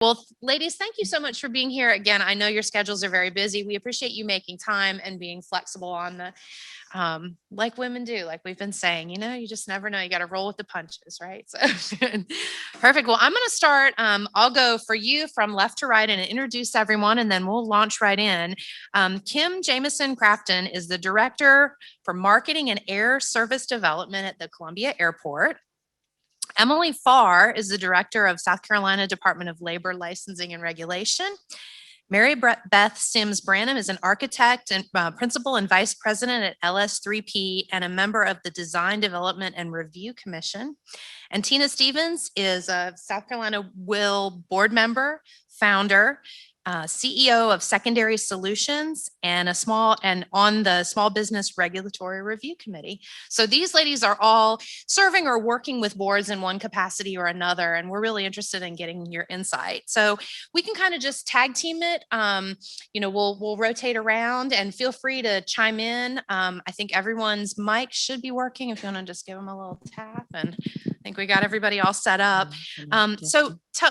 Well, ladies, thank you so much for being here. Again, I know your schedules are very busy. We appreciate you making time and being flexible on the, like women do, like we've been saying, you just never know. You got to roll with the punches, right? So perfect. Well, I'm going to start. I'll go for you from left to right and introduce everyone, and then we'll launch right in. Kim Jamieson Crafton is the Director for Marketing and Air Service Development at the Columbia Airport. Emily Farr is the Director of South Carolina Department of Labor Licensing and Regulation. Mary Beth Sims Branham is an architect and principal and vice president at LS3P and a member of the Design Development and Review Commission. And Tina Stevens is a South Carolina Will board member, founder, CEO of Secondary Solutions, and on the Small Business Regulatory Review Committee. So these ladies are all serving or working with boards in one capacity or another, and we're really interested in getting your insight. So we can kind of just tag team it. We'll rotate around, and feel free to chime in. I think everyone's mic should be working. If you want to just give them a little tap, and I think we got everybody all set up.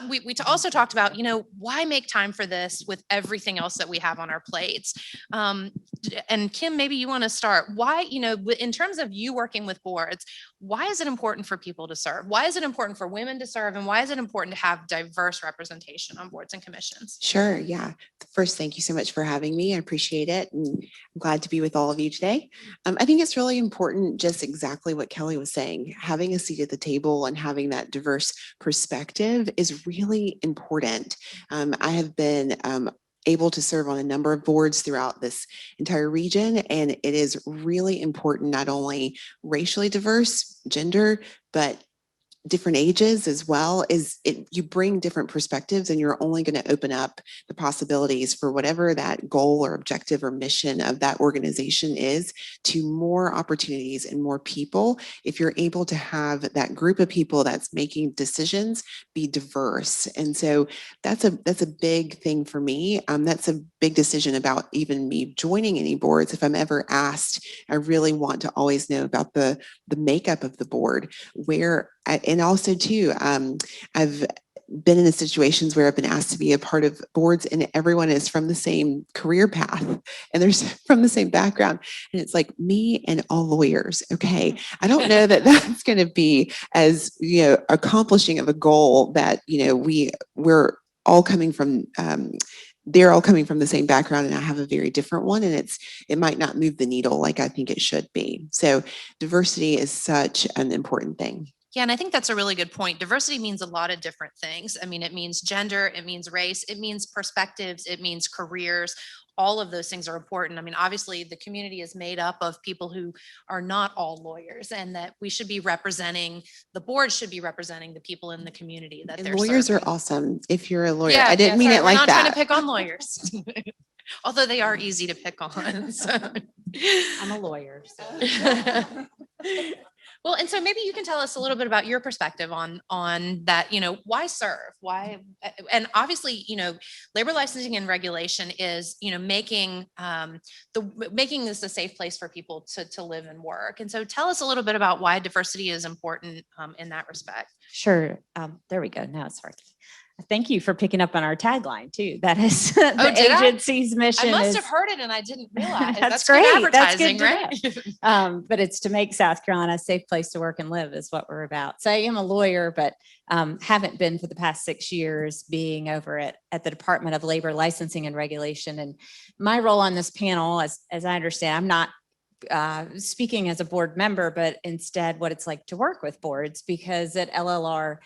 We also talked about, why make time for this with everything else that we have on our plates? And Kim, maybe you want to start. Why, in terms of you working with boards, why is it important for people to serve? Why is it important for women to serve? And why is it important to have diverse representation on boards and commissions? Sure. Yeah. First, thank you so much for having me. I appreciate it. And I'm glad to be with all of you today. I think it's really important, just exactly what Kelly was saying, having a seat at the table and having that diverse perspective is really important. I have been able to serve on a number of boards throughout this entire region, and it is really important, not only racially diverse, gender, but different ages as well. You bring different perspectives, and you're only going to open up the possibilities for whatever that goal or objective or mission of that organization is, to more opportunities and more people. If you're able to have that group of people that's making decisions be diverse. And so that's a big thing for me. That's a big decision about even me joining any boards. If I'm ever asked, I really want to always know about the makeup of the board, and also too, I've been in situations where I've been asked to be a part of boards, and everyone is from the same career path, and they're from the same background. And it's like, me and all lawyers. Okay. I don't know that that's going to be as, accomplishing of a goal that, we're all coming from, they're all coming from the same background, and I have a very different one, and it might not move the needle like I think it should be. So diversity is such an important thing. Yeah, and I think that's a really good point. Diversity means a lot of different things. I mean, it means gender, it means race, it means perspectives, it means careers. All of those things are important. I mean, obviously, the community is made up of people who are not all lawyers, and that we should be representing, the board should be representing the people in the community that they're lawyers serving. Are awesome. If you're a lawyer, I didn't mean it like that. We're not trying to pick on lawyers. Although they are easy to pick on. So. I'm a lawyer. So. Well, and so maybe you can tell us a little bit about your perspective on that, why serve? Why? And obviously, labor licensing and regulation is, making this a safe place for people to live and work. And so tell us a little bit about why diversity is important in that respect. Sure. There we go. Now it's working. Thank you for picking up on our tagline too. That is the agency's mission. I must have heard it and I didn't realize. That's great. Good advertising, that's good, right? But it's to make South Carolina a safe place to work and live is what we're about. So I am a lawyer, but haven't been for the past 6 years, being over at the Department of Labor Licensing and Regulation. And my role on this panel, as I understand, I'm not speaking as a board member, but instead what it's like to work with boards, because at LLR,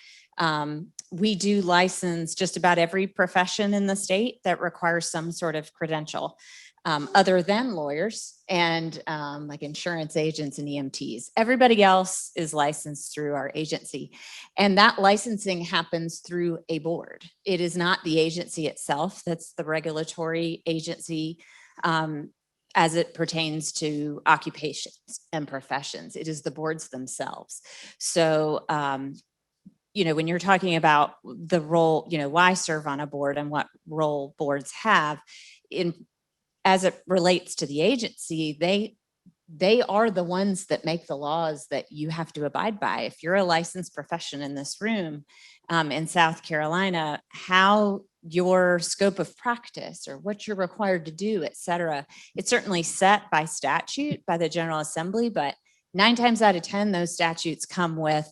we do license just about every profession in the state that requires some sort of credential, other than lawyers and like insurance agents and EMTs. Everybody else is licensed through our agency, and that licensing happens through a board. It is not the agency itself that's the regulatory agency as it pertains to occupations and professions. It is the boards themselves. So, when you're talking about the role, why serve on a board and what role boards have as it relates to the agency, they are the ones that make the laws that you have to abide by. If you're a licensed profession in this room, in South Carolina, how your scope of practice or what you're required to do, et cetera. It's certainly set by statute by the General Assembly, but 9 times out of 10, those statutes come with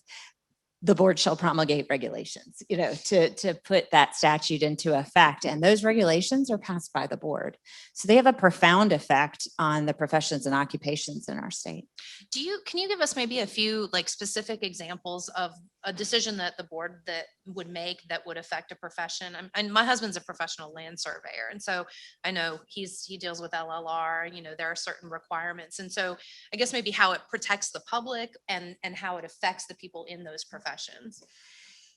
the board shall promulgate regulations, to put that statute into effect. And those regulations are passed by the board. So they have a profound effect on the professions and occupations in our state. Can you give us maybe a few like specific examples of a decision that the board that would make that would affect a profession? And my husband's a professional land surveyor. And so I know he deals with LLR, there are certain requirements. And so I guess maybe how it protects the public and how it affects the people in those professions.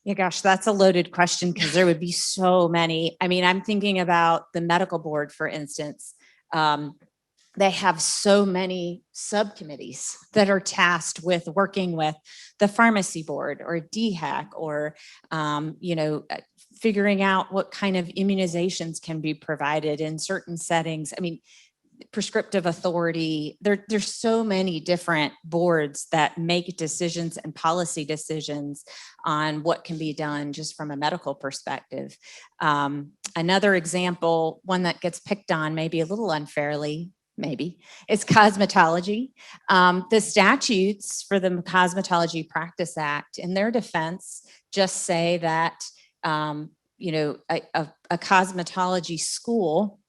Yeah, gosh, that's a loaded question because there would be so many. I mean, I'm thinking about the medical board, for instance. They have so many subcommittees that are tasked with working with the pharmacy board or DHEC or, figuring out what kind of immunizations can be provided in certain settings. I mean, prescriptive authority. There's so many different boards that make decisions and policy decisions on what can be done just from a medical perspective. Another example, one that gets picked on maybe a little unfairly, it's cosmetology. The statutes for the Cosmetology Practice Act, in their defense, just say that, a cosmetology school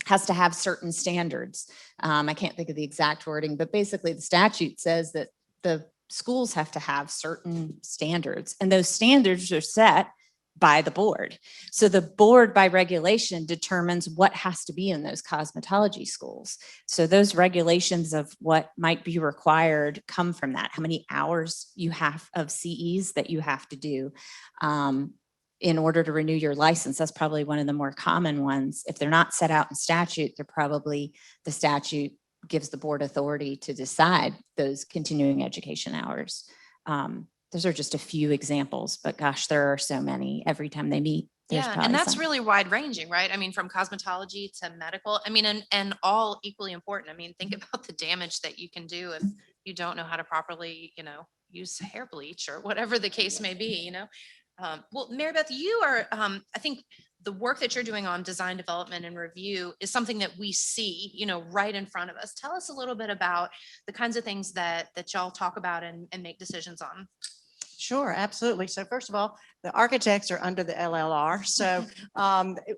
has to have certain standards. I can't think of the exact wording, but basically the statute says that the schools have to have certain standards, and those standards are set by the board. So the board by regulation determines what has to be in those cosmetology schools. So those regulations of what might be required come from that. How many hours you have of CEs that you have to do in order to renew your license. That's probably one of the more common ones. If they're not set out in statute, the statute gives the board authority to decide those continuing education hours. Those are just a few examples, but gosh, there are so many every time they meet. Yeah, and that's really wide ranging, right? I mean, from cosmetology to medical, I mean, and all equally important. I mean, think about the damage that you can do if you don't know how to properly, use hair bleach or whatever the case may be, Well, Mary Beth, you are, I think the work that you're doing on design development and review is something that we see, right in front of us. Tell us a little bit about the kinds of things that y'all talk about and make decisions on. Sure, absolutely. So first of all, the architects are under the LLR. So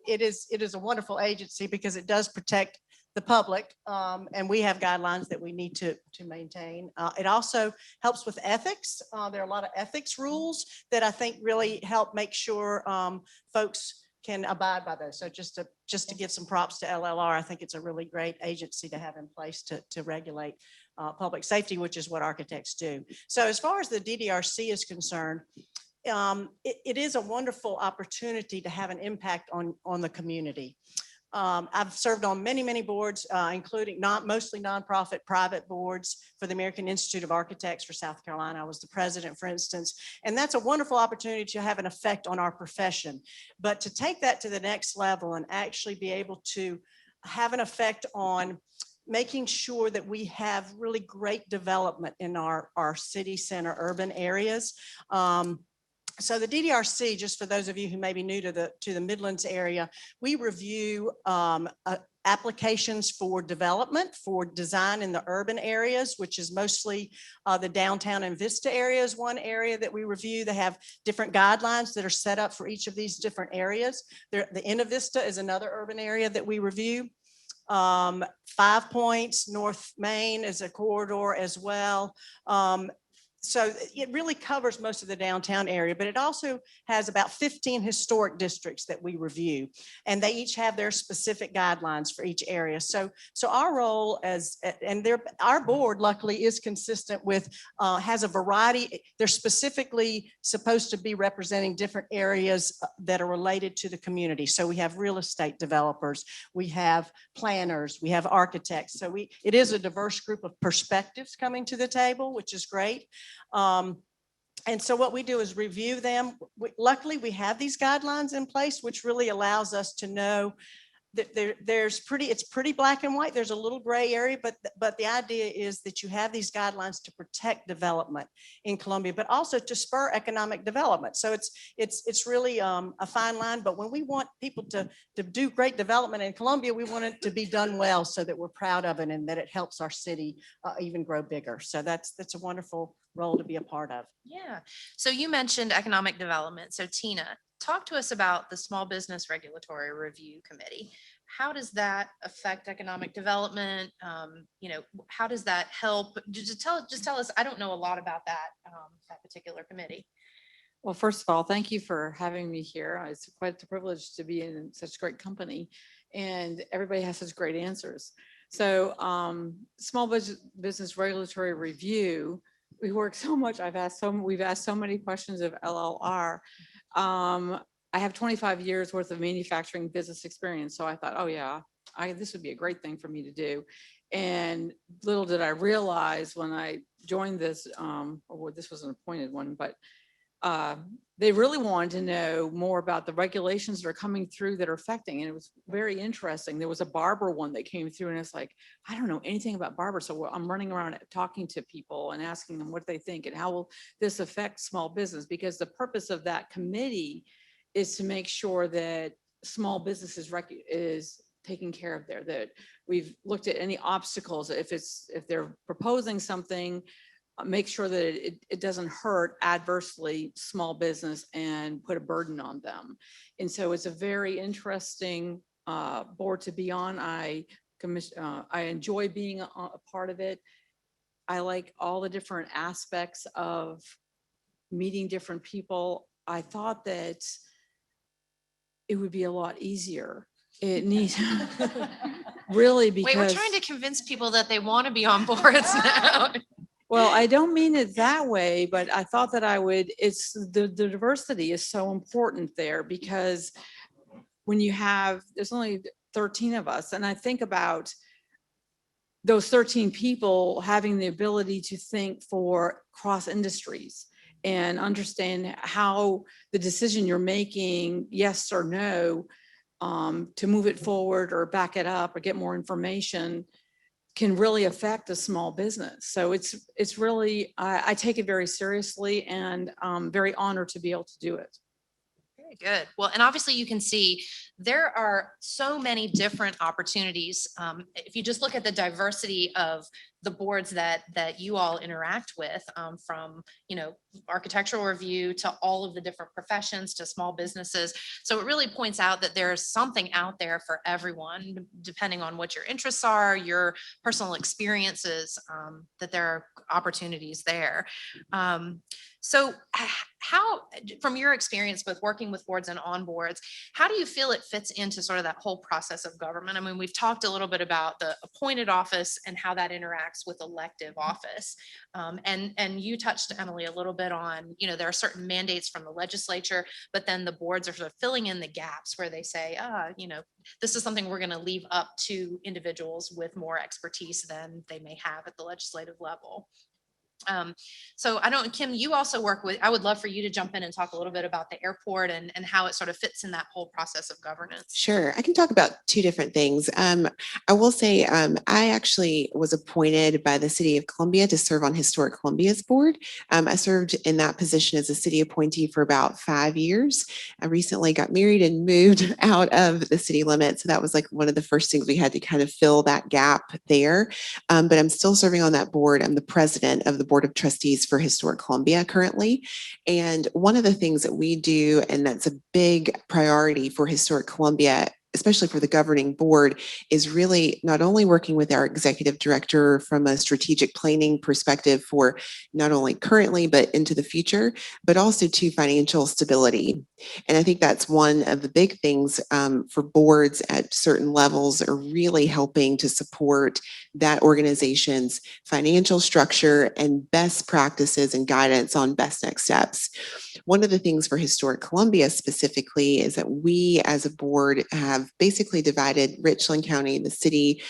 it is a wonderful agency because it does protect the public, and we have guidelines that we need to maintain. It also helps with ethics. There are a lot of ethics rules that I think really help make sure folks can abide by those. So just to give some props to LLR, I think it's a really great agency to have in place to regulate public safety, which is what architects do. So as far as the DDRC is concerned, it is a wonderful opportunity to have an impact on the community. I've served on many boards, including mostly nonprofit private boards for the American Institute of Architects for South Carolina. I was the president, for instance, and that's a wonderful opportunity to have an effect on our profession. But to take that to the next level and actually be able to have an effect on making sure that we have really great development in our city center urban areas. So the DDRC, just for those of you who may be new to the Midlands area, we review applications for development, for design in the urban areas, which is mostly the downtown and Vista areas. One area that we review, they have different guidelines that are set up for each of these different areas. The Inner Vista is another urban area that we review. 5 Points, North Main is a corridor as well. So it really covers most of the downtown area, but it also has about 15 historic districts that we review, and they each have their specific guidelines for each area. So our role our board luckily is consistent with, has a variety. They're specifically supposed to be representing different areas that are related to the community. So we have real estate developers, we have planners, we have architects. So it is a diverse group of perspectives coming to the table, which is great. And so what we do is review them. Luckily, we have these guidelines in place, which really allows us to know it's pretty black and white. There's a little gray area, but the idea is that you have these guidelines to protect development in Columbia, but also to spur economic development. So it's really a fine line. But when we want people to do great development in Columbia, we want it to be done well so that we're proud of it and that it helps our city even grow bigger. So that's a wonderful role to be a part of. Yeah. So you mentioned economic development. So Tina, talk to us about the Small Business Regulatory Review Committee. How does that affect economic development? How does that help? Just tell us. I don't know a lot about that particular committee. Well, first of all, thank you for having me here. It's quite a privilege to be in such great company, and everybody has such great answers. So Small Business Regulatory Review, we work so much. We've asked so many questions of LLR. I have 25 years worth of manufacturing business experience. So I thought, oh yeah, this would be a great thing for me to do. And little did I realize when I joined this, or this was an appointed one, but they really wanted to know more about the regulations that are coming through that are affecting. And it was very interesting. There was a barber one that came through, and it's like, I don't know anything about barber. So I'm running around talking to people and asking them what they think and how will this affect small business? Because the purpose of that committee is to make sure that small businesses is taken care of there, that we've looked at any obstacles. If they're proposing something, make sure that it doesn't hurt adversely small business and put a burden on them. And so it's a very interesting board to be on. I enjoy being a part of it. I like all the different aspects of meeting different people. I thought that it would be a lot easier. It needs really, because Wait, we're trying to convince people that they want to be on boards now. well, I don't mean it that way, but I thought that it's the diversity is so important there, because when there's only 13 of us, and I think about those 13 people having the ability to think for cross industries and understand how the decision you're making, yes or no, to move it forward or back it up or get more information, can really affect a small business. So it's really, I take it very seriously, and I'm very honored to be able to do it. Very good. Well, and obviously you can see there are so many different opportunities. If you just look at the diversity of the boards that you all interact with, from, architectural review to all of the different professions to small businesses. So it really points out that there's something out there for everyone, depending on what your interests are, your personal experiences, that there are opportunities there. So how, from your experience with working with boards and on boards, how do you feel it fits into sort of that whole process of government? I mean, we've talked a little bit about the appointed office and how that interacts with elective office. And you touched, Emily, a little bit on, there are certain mandates from the legislature, but then the boards are sort of filling in the gaps where they say, this is something we're going to leave up to individuals with more expertise than they may have at the legislative level. So Kim, you also work with, I would love for you to jump in and talk a little bit about the airport and how it sort of fits in that whole process of governance. Sure. I can talk about two different things. I will say I actually was appointed by the City of Columbia to serve on Historic Columbia's board. I served in that position as a city appointee for about 5 years. I recently got married and moved out of the city limits. So that was like one of the first things we had to kind of fill that gap there. But I'm still serving on that board. I'm the president of the Board of Trustees for Historic Columbia currently. And one of the things that we do, and that's a big priority for Historic Columbia, especially for the governing board, is really not only working with our executive director from a strategic planning perspective for not only currently, but into the future, but also to financial stability. And I think that's one of the big things for boards at certain levels, are really helping to support that organization's financial structure and best practices and guidance on best next steps. One of the things for Historic Columbia specifically is that we as a board have basically divided Richland County, the city,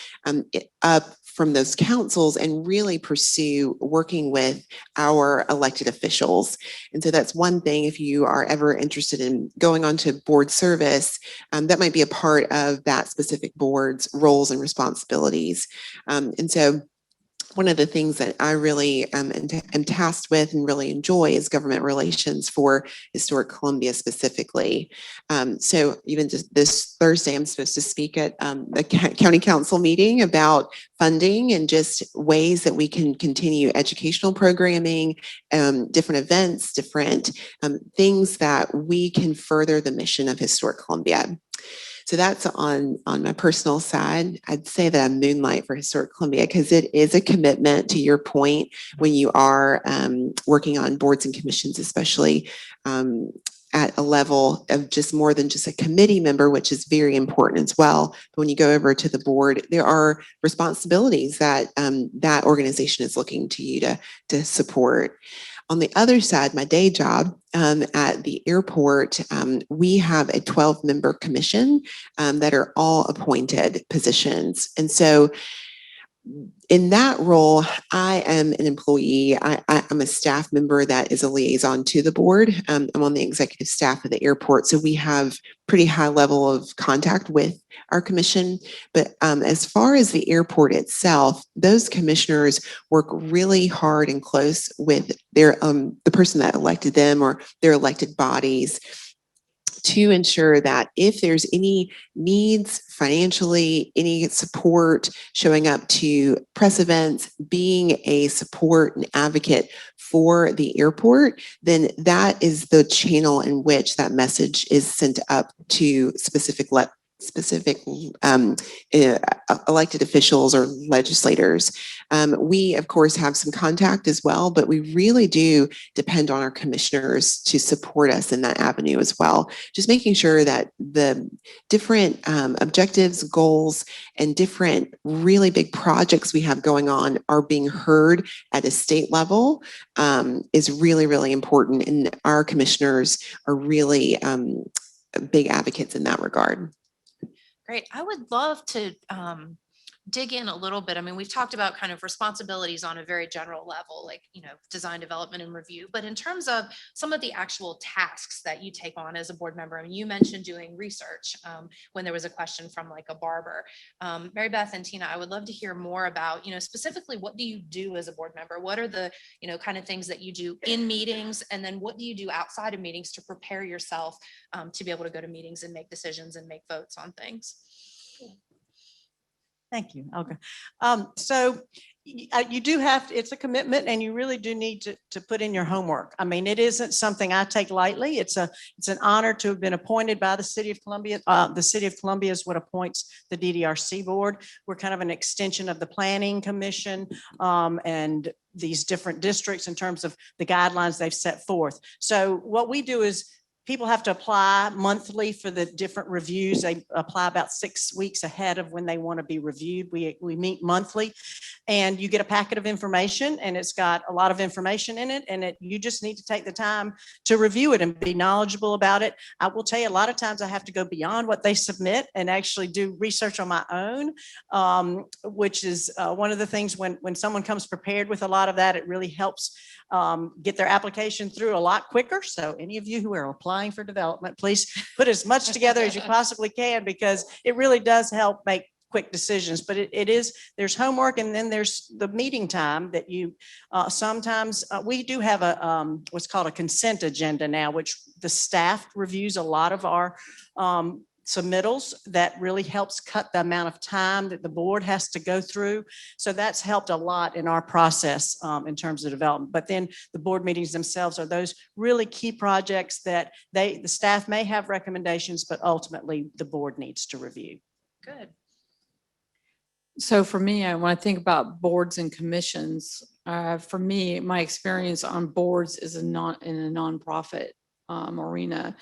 up from those councils and really pursue working with our elected officials. And so that's one thing, if you are ever interested in going on to board service, that might be a part of that specific board's roles and responsibilities. And so one of the things that I really am tasked with and really enjoy is government relations for Historic Columbia specifically. So even just this Thursday, I'm supposed to speak at the county council meeting about funding and just ways that we can continue educational programming, different events, different things that we can further the mission of Historic Columbia. So that's on my personal side. I'd say that I moonlight for Historic Columbia because it is a commitment, to your point, when you are working on boards and commissions, especially at a level of just more than just a committee member, which is very important as well. But when you go over to the board, there are responsibilities that that organization is looking to you to support. On the other side, my day job at the airport, we have a 12-member commission that are all appointed positions. And so in that role, I am an employee. I'm a staff member that is a liaison to the board. I'm on the executive staff of the airport, so we have pretty high level of contact with our commission. But as far as the airport itself, those commissioners work really hard and close with their the person that elected them or their elected bodies to ensure that if there's any needs financially, any support, showing up to press events, being a support and advocate for the airport, then that is the channel in which that message is sent up to specific elected officials or legislators. We, of course, have some contact as well, but we really do depend on our commissioners to support us in that avenue as well. Just making sure that the different objectives, goals, and different really big projects we have going on are being heard at a state level is really, really important. And our commissioners are really big advocates in that regard. Great. I would love to dig in a little bit. I mean, we've talked about kind of responsibilities on a very general level, like, design, development, and review. But in terms of some of the actual tasks that you take on as a board member, I mean, you mentioned doing research when there was a question from like a barber. Mary Beth and Tina, I would love to hear more about, specifically what do you do as a board member? What are the, kind of things that you do in meetings? And then what do you do outside of meetings to prepare yourself to be able to go to meetings and make decisions and make votes on things? Thank you. Okay. So you do have, it's a commitment and you really do need to put in your homework. I mean, it isn't something I take lightly. It's an honor to have been appointed by the City of Columbia. The City of Columbia is what appoints the DDRC board. We're kind of an extension of the Planning Commission and these different districts in terms of the guidelines they've set forth. So what we do is people have to apply monthly for the different reviews. They apply about 6 weeks ahead of when they want to be reviewed. We meet monthly and you get a packet of information and it's got a lot of information in it and you just need to take the time to review it and be knowledgeable about it. I will tell you, a lot of times I have to go beyond what they submit and actually do research on my own, which is one of the things when someone comes prepared with a lot of that, it really helps get their application through a lot quicker. So any of you who are applying for development, please put as much together as you possibly can, because it really does help make quick decisions. But there's homework and then there's the meeting time that you sometimes we do have a what's called a consent agenda now, which the staff reviews a lot of our submittals. That really helps cut the amount of time that the board has to go through. So that's helped a lot in our process in terms of development. But then the board meetings themselves are those really key projects that the staff may have recommendations, but ultimately the board needs to review. Good. So for me, when I think about boards and commissions, for me, my experience on boards is in a nonprofit arena.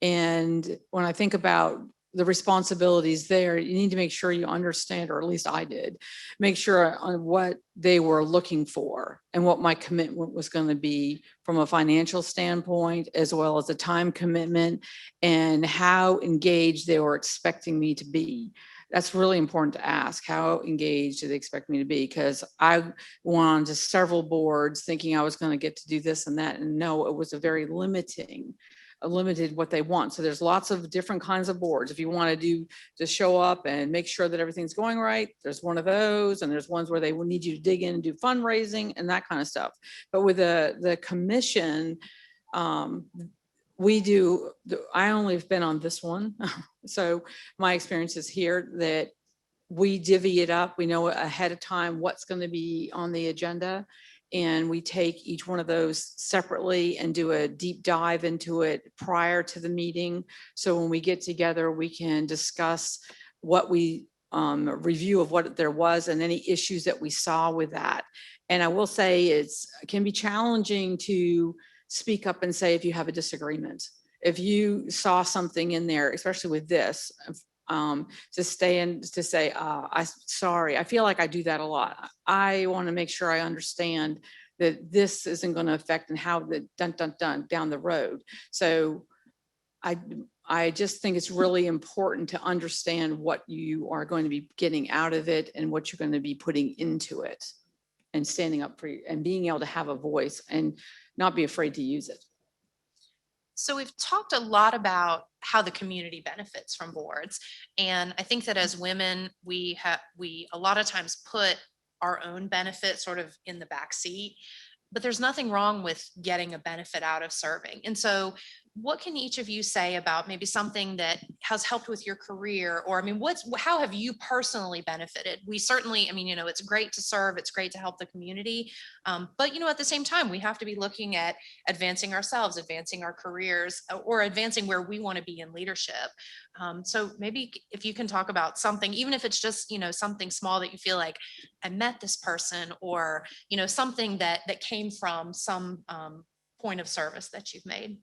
And when I think about the responsibilities there, you need to make sure you understand, or at least I did, make sure on what they were looking for and what my commitment was going to be from a financial standpoint, as well as a time commitment and how engaged they were expecting me to be. that's really important to ask. How engaged do they expect me to be? Because I went on to several boards thinking I was going to get to do this and that. And no, it was a very limited what they want. So there's lots of different kinds of boards. If you want to show up and make sure that everything's going right, there's one of those. And there's ones where they will need you to dig in and do fundraising and that kind of stuff. But with the commission, I only have been on this one. So my experience is here that we divvy it up. We know ahead of time what's going to be on the agenda. And we take each one of those separately and do a deep dive into it prior to the meeting. So when we get together, we can discuss what we review of what there was and any issues that we saw with that. And I will say it can be challenging to speak up and say if you have a disagreement. If you saw something in there, especially with this, to stay in to say, I'm sorry, I feel like I do that a lot. I want to make sure I understand that this isn't going to affect and how the dun down the road. So I just think it's really important to understand what you are going to be getting out of it and what you're going to be putting into it and standing up for you and being able to have a voice and not be afraid to use it. So we've talked a lot about how the community benefits from boards. And I think that as women, we a lot of times put our own benefit sort of in the back seat, but there's nothing wrong with getting a benefit out of serving. And so what can each of you say about maybe something that has helped with your career? Or, I mean, how have you personally benefited? We certainly, I mean, it's great to serve, it's great to help the community. But, at the same time, we have to be looking at advancing ourselves, advancing our careers, or advancing where we want to be in leadership. So maybe if you can talk about something, even if it's just, something small that you feel like I met this person, or, something that came from some point of service that you've made.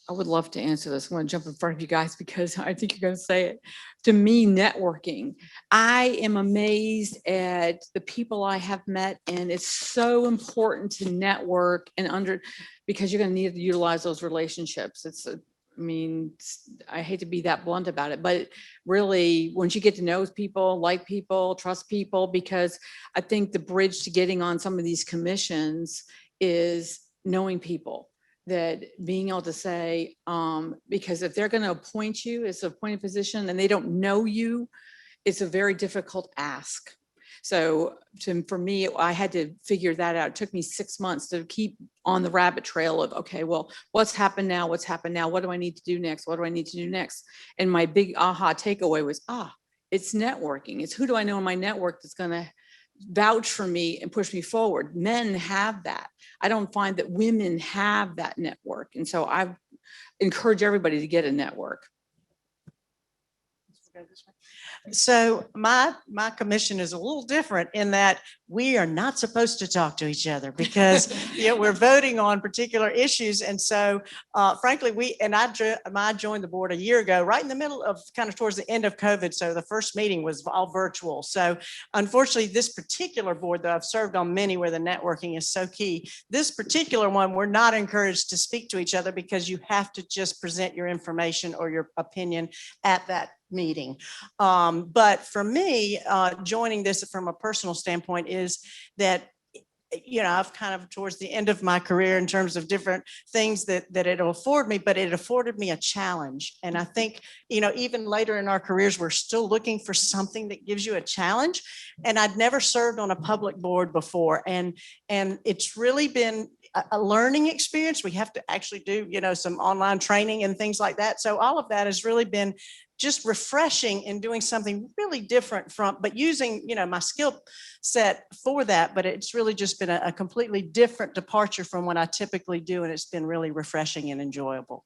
I would love to answer this. I want to jump in front of you guys because I think you're going to say it. To me, networking, I am amazed at the people I have met, and it's so important to network because you're going to need to utilize those relationships. I hate to be that blunt about it, but really, once you get to know people, like people, trust people, because I think the bridge to getting on some of these commissions is knowing people. That being able to say, because if they're going to appoint you as an appointed position and they don't know you, it's a very difficult ask. So for me, I had to figure that out. It took me 6 months to keep on the rabbit trail of, okay, well, what's happened now? What's happened now? What do I need to do next? What do I need to do next? And my big aha takeaway was, it's networking. It's who do I know in my network that's going to vouch for me and push me forward. Men have that. I don't find that women have that network. And so I encourage everybody to get a network. So my commission is a little different in that we are not supposed to talk to each other because we're voting on particular issues. And so frankly, I joined the board a year ago, right in the middle of kind of towards the end of COVID. So the first meeting was all virtual. So unfortunately, this particular board, though I've served on many where the networking is so key, this particular one, we're not encouraged to speak to each other because you have to just present your information or your opinion at that meeting. But for me, joining this from a personal standpoint is that, I've kind of towards the end of my career in terms of different things that it'll afford me, but it afforded me a challenge. And I think, even later in our careers, we're still looking for something that gives you a challenge. And I'd never served on a public board before. And it's really been a learning experience. We have to actually do, some online training and things like that. So all of that has really been just refreshing and doing something really different but using, my skill set for that. But it's really just been a completely different departure from what I typically do. And it's been really refreshing and enjoyable.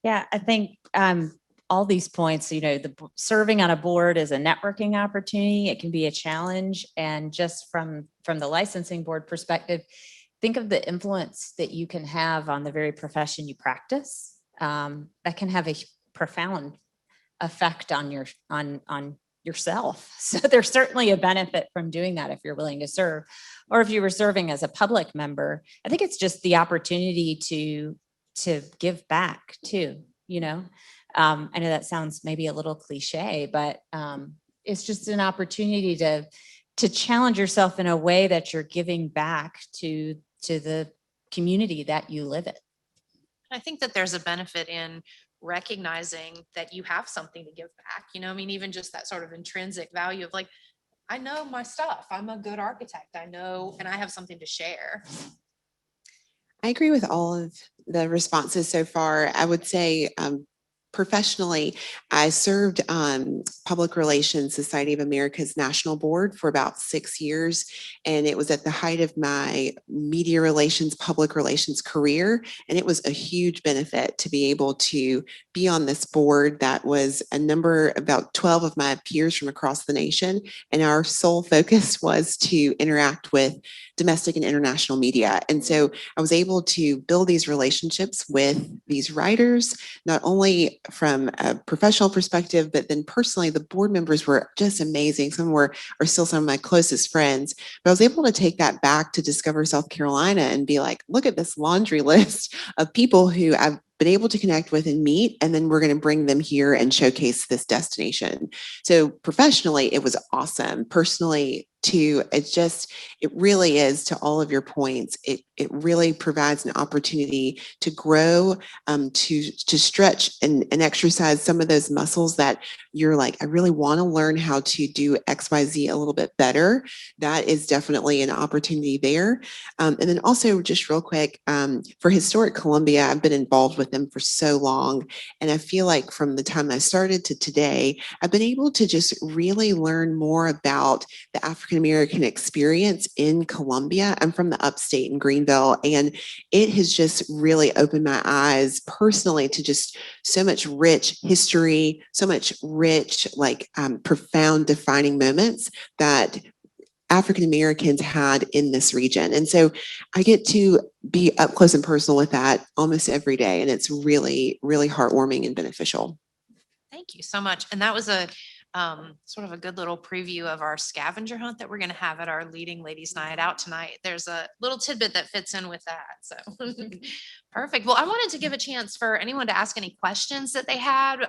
Yeah, I think all these points, the serving on a board is a networking opportunity. It can be a challenge. And just from the licensing board perspective, think of the influence that you can have on the very profession you practice. That can have a profound effect on yourself. So there's certainly a benefit from doing that if you're willing to serve, or if you were serving as a public member. I think it's just the opportunity to give back too. I know that sounds maybe a little cliche, but it's just an opportunity to challenge yourself in a way that you're giving back to the community that you live in. I think that there's a benefit in recognizing that you have something to give back. I mean, even just that sort of intrinsic value of like, I know my stuff. I'm a good architect. I know, and I have something to share. I agree with all of the responses so far. I would say professionally, I served on Public Relations Society of America's National Board for about 6 years. And it was at the height of my media relations, public relations career. And it was a huge benefit to be able to be on this board that was about 12 of my peers from across the nation. And our sole focus was to interact with domestic and international media. And so I was able to build these relationships with these writers, not only from a professional perspective, but then personally, the board members were just amazing. Some are still some of my closest friends. But I was able to take that back to Discover South Carolina and be like, look at this laundry list of people who I've been able to connect with and meet, and then we're going to bring them here and showcase this destination. So professionally, it was awesome. Personally, too, it really is, to all of your points, it really provides an opportunity to grow, to stretch and exercise some of those muscles that you're like, I really want to learn how to do XYZ a little bit better. That is definitely an opportunity there. And then also, just real quick, for Historic Columbia, I've been involved with them for so long. And I feel like from the time I started to today, I've been able to just really learn more about the African-American experience in Columbia. I'm from the upstate in Greenville, and it has just really opened my eyes personally to just so much rich history, so much rich, profound defining moments that African Americans had in this region. And so I get to be up close and personal with that almost every day. And it's really, really heartwarming and beneficial. Thank you so much. And that was a sort of a good little preview of our scavenger hunt that we're going to have at our Leading Ladies Night Out tonight. There's a little tidbit that fits in with that. So perfect. Well, I wanted to give a chance for anyone to ask any questions that they had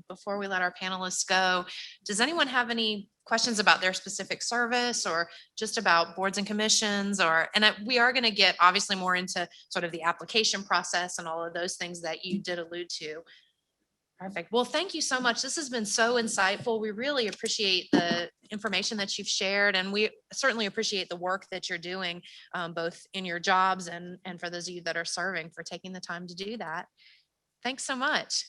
before we let our panelists go. Does anyone have any questions about their specific service, or just about boards and commissions, we are going to get obviously more into sort of the application process and all of those things that you did allude to. Perfect. Well, thank you so much. This has been so insightful. We really appreciate the information that you've shared, and we certainly appreciate the work that you're doing, both in your jobs and for those of you that are serving, for taking the time to do that. Thanks so much.